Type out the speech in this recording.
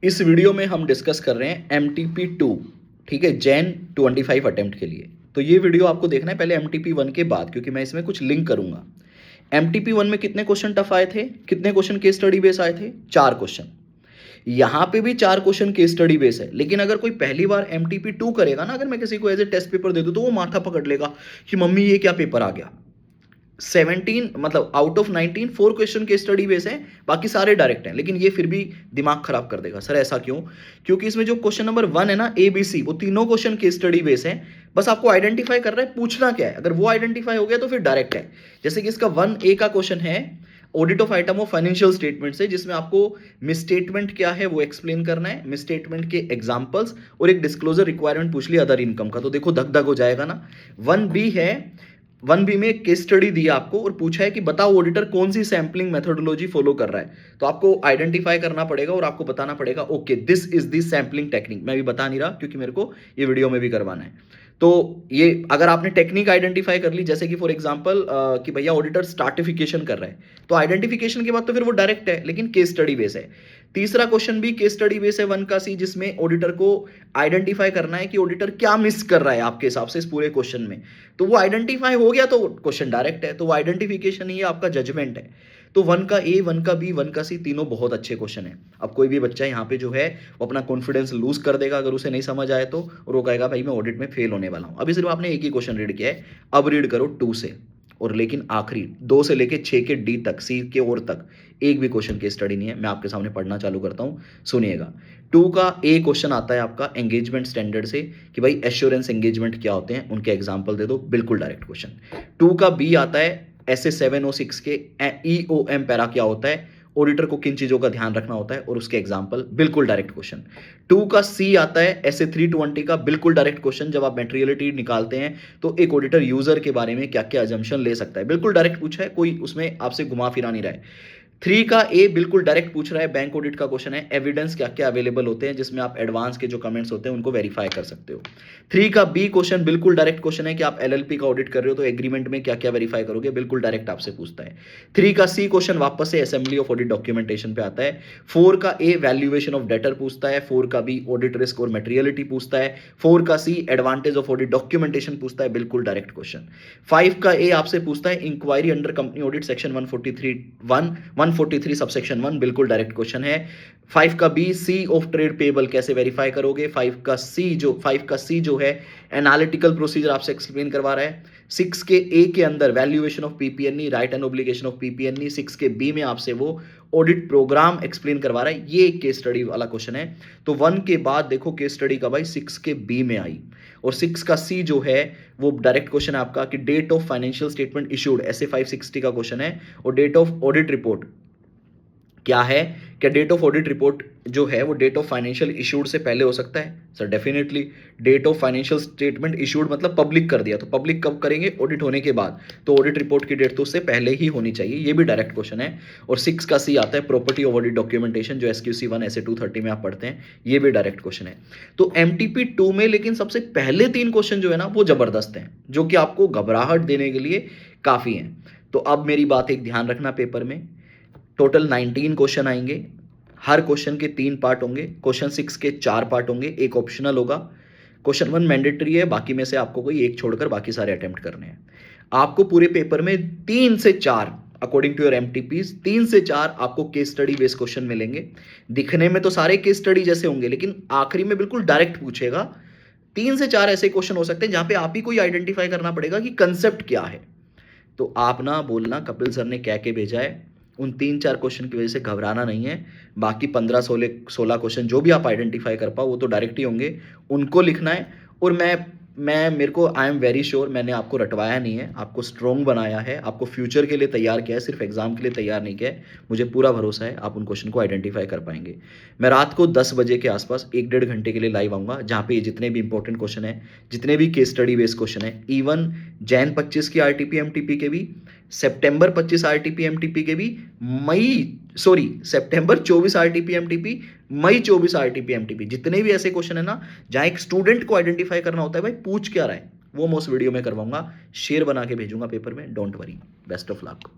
इस वीडियो में हम डिस्कस कर रहे हैं MTP2, ठीक है, जैन 25 अटेम्प्ट के लिए। तो ये वीडियो आपको देखना है पहले MTP1 के बाद, क्योंकि मैं इसमें कुछ लिंक करूंगा। MTP1 में कितने क्वेश्चन टफ आए थे, कितने क्वेश्चन केस स्टडी बेस आए थे? 4 क्वेश्चन। यहां पे भी 4 क्वेश्चन केस स्टडी बेस है, लेकिन अगर कोई पहली बार MTP2 करेगा ना, अगर मैं किसी को एज ए टेस्ट पेपर दे दूं तो वो माथा पकड़ लेगा कि मम्मी ये क्या पेपर आ गया। 17 मतलब आउट ऑफ 19 4 क्वेश्चन के स्टडी बेस हैं, बाकी सारे डायरेक्ट हैं, लेकिन ये फिर भी दिमाग खराब कर देगा। सर ऐसा क्यों? क्योंकि इसमें जो क्वेश्चन नंबर 1 है ना, ABC, वो तीनों क्वेश्चन के स्टडी बेस हैं। बस आपको आइडेंटिफाई कर रहा है पूछना क्या है। अगर वो आइडेंटिफाई हो गया तो फिर डायरेक्ट है। जैसे कि इसका 1A का क्वेश्चन है audit of item of financial statement से, जिसमें आपको मिसस्टेटमेंट क्या है वो एक्सप्लेन करना है, मिसस्टेटमेंट के एग्जांपल्स और एक डिस्क्लोजर रिक्वायरमेंट पूछ लिया अदर इनकम का, तो देखो धक धक हो जाएगा ना। 1B है, 1B में एक केस स्टडी दिया आपको और पूछा है कि बताओ ऑडिटर कौन सी सैंपलिंग मेथोडोलॉजी फॉलो कर रहा है। तो आपको आइडेंटिफाई करना पड़ेगा और आपको बताना पड़ेगा okay this is the sampling technique. मैं भी बता नहीं रहा क्योंकि मेरे को ये वीडियो में भी करवाना है। तो ये अगर आपने टेक्निक आइडेंटिफाई कर ली, जैसे कि फॉर एग्जांपल कि भैया ऑडिटर स्टार्टिफिकेशन कर रहा है, तो आइडेंटिफिकेशन के बाद तो फिर वो डायरेक्ट है, लेकिन केस स्टडी बेस है। तीसरा क्वेश्चन भी केस स्टडी बेस है 1 का C, जिसमें ऑडिटर को आइडेंटिफाई करना है कि ऑडिटर क्या मिस कर रहा है आपके हिसाब से इस पूरे क्वेश्चन में। तो वो आइडेंटिफाई हो गया तो क्वेश्चन डायरेक्ट है, तो वो आइडेंटिफिकेशन ही आपका जजमेंट है। तो 1 का A, 1 का B, 1 का C तीनों बहुत अच्छे क्वेश्चन है। अब कोई भी बच्चा यहाँ पे जो है वो अपना कॉन्फिडेंस लूज कर देगा अगर उसे नहीं समझ आए तो, और वो कहेगा भाई मैं ऑडिट में फेल होने वाला हूँ। अभी सिर्फ आपने एक ही क्वेश्चन रीड किया है, अब रीड करो 2 से, और लेकिन आखिरी 2 से लेके 6 के D तक, C के और तक एक भी क्वेश्चन की स्टडी नहीं है। मैं आपके सामने पढ़ना चालू करता हूँ, सुनिएगा। 2 का A क्वेश्चन आता है आपका एंगेजमेंट स्टैंडर्ड से कि भाई एश्योरेंस एंगेजमेंट क्या होते हैं, उनके एग्जाम्पल दे दो, बिल्कुल डायरेक्ट क्वेश्चन। 2 का B आता है ऐसे 706 के EOM पैरा क्या होता है, ऑडिटर को किन चीजों का ध्यान रखना होता है और उसके एग्जाम्पल, बिल्कुल डायरेक्ट क्वेश्चन। 2 का C आता है ऐसे 320 का, बिल्कुल डायरेक्ट क्वेश्चन। जब आप मेटेरियलिटी निकालते हैं तो एक ऑडिटर यूजर के बारे में क्या क्या अजम्पशन ले सकता है, बिल्कुल डायरेक्ट पूछा है, कोई उसमें आपसे घुमा फिरा नहीं रहा है। 3 का A बिल्कुल डायरेक्ट पूछ रहा है, बैंक ऑडिट का क्वेश्चन है, एविडेंस क्या क्या अवेलेबल होते हैं जिसमें आप एडवांस के जो कमेंट्स होते हैं उनको वेरीफाई कर सकते हो। 3 का B क्वेश्चन बिल्कुल डायरेक्ट क्वेश्चन है कि आप LLP का ऑडिट कर रहे हो तो एग्रीमेंट में क्या क्या वेरीफाई करोगे, बिल्कुल डायरेक्ट आपसे पूछता है। 3 का C क्वेश्चन वापस से असेंबली ऑफ ऑडिट डॉक्यूमेंटेशन पे आता है। 4 का A वैल्यूएशन ऑफ डेटर पूछता है। 4 का B ऑडिट रिस्क और मटेरियलिटी पूछता है। 4 का C advantage of audit documentation पूछता है, बिल्कुल डायरेक्ट क्वेश्चन। 5 का A आपसे पूछता है inquiry under company audit section 143 subsection 1, बिल्कुल डायरेक्ट क्वेश्चन है। 5 का B C of trade payable कैसे वेरीफाई करोगे। 5 का C जो है एनालिटिकल प्रोसीजर आपसे एक्सप्लेन करवा रहा है। 6 के A के अंदर valuation of PPNE, right and obligation of PPNE। 6 के B में आपसे वो ऑडिट प्रोग्राम एक्सप्लेन करवा रहा है। ये एक केस स्टडी वाला क्वेश्चन है। तो 1 के बाद देखो केस स्टडी का भाई 6 के B में आई, और 6 का C जो है वो डायरेक्ट क्वेश्चन है आपका कि date of financial statement issued, ऐसे 560 का क्वेश्चन है। और डेट ऑफ ऑडिट रिपोर्ट क्या है, क्या डेट ऑफ ऑडिट रिपोर्ट जो है वो डेट ऑफ फाइनेंशियल इशूड से पहले हो सकता है? Sir definitely. Date of financial statement issued मतलब पब्लिक कर दिया, तो पब्लिक कब करेंगे? ऑडिट होने के बाद। तो ऑडिट रिपोर्ट की डेट तो उससे पहले ही होनी चाहिए, ये भी डायरेक्ट क्वेश्चन है। और 6 का C आता है प्रॉपर्टी ऑफ ऑडिट डॉक्यूमेंटेशन, जो SQC 1 ऐसे 230 में आप पढ़ते हैं, ये भी डायरेक्ट क्वेश्चन है। तो MTP2 में लेकिन सबसे पहले 3 क्वेश्चन जो है ना वो जबरदस्त हैं, जो कि आपको घबराहट देने के लिए काफी हैं। तो अब मेरी बात एक ध्यान रखना, पेपर में टोटल 19 क्वेश्चन आएंगे, हर क्वेश्चन के 3 पार्ट होंगे। क्वेश्चन 6 के 4 पार्ट होंगे, एक ऑप्शनल होगा। क्वेश्चन 1 मैंडेटरी है, बाकी में से आपको कोई एक छोड़कर बाकी सारे अटेम्प्ट करने हैं। आपको पूरे पेपर में 3 से 4 अकॉर्डिंग टू योर MTPs 3 से 4 आपको केस स्टडी बेस्ड क्वेश्चन मिलेंगे। दिखने में तो सारे केस स्टडी जैसे होंगे, लेकिन आखिरी में बिल्कुल डायरेक्ट पूछेगा। 3 से 4 ऐसे क्वेश्चन हो सकते हैं जहां पे आप ही कोई आइडेंटिफाई करना पड़ेगा कि कंसेप्ट क्या है। तो आप ना बोलना कपिल सर ने कह के भेजा है, उन 3-4 क्वेश्चन की वजह से घबराना नहीं है। बाकी 15-16 क्वेश्चन जो भी आप आइडेंटिफाई कर पाओ वो तो डायरेक्ट ही होंगे, उनको लिखना है। और मैं मेरे को आई एम वेरी श्योर मैंने आपको रटवाया नहीं है, आपको स्ट्रॉन्ग बनाया है, आपको फ्यूचर के लिए तैयार किया है, सिर्फ एग्जाम के लिए तैयार नहीं किया है। मुझे पूरा भरोसा है आप उन क्वेश्चन को आइडेंटिफाई कर पाएंगे। मैं रात को 10 बजे के आसपास 1-1.5 घंटे के लिए लाइव आऊँगा, जहाँ पे जितने भी इंपॉर्टेंट क्वेश्चन है, जितने भी केस स्टडी बेस्ड क्वेश्चन है, इवन जैन 25 की RTP MTP के भी, सितंबर 25 RTP MTP के भी, सितंबर 24 RTP MTP, मई 24 RTP MTP, जितने भी ऐसे क्वेश्चन है ना जहां एक स्टूडेंट को आइडेंटिफाई करना होता है भाई पूछ क्या रहा है, वो मैं उस वीडियो में करवाऊंगा, शेयर बना के भेजूंगा पेपर में। Don't worry, best of luck.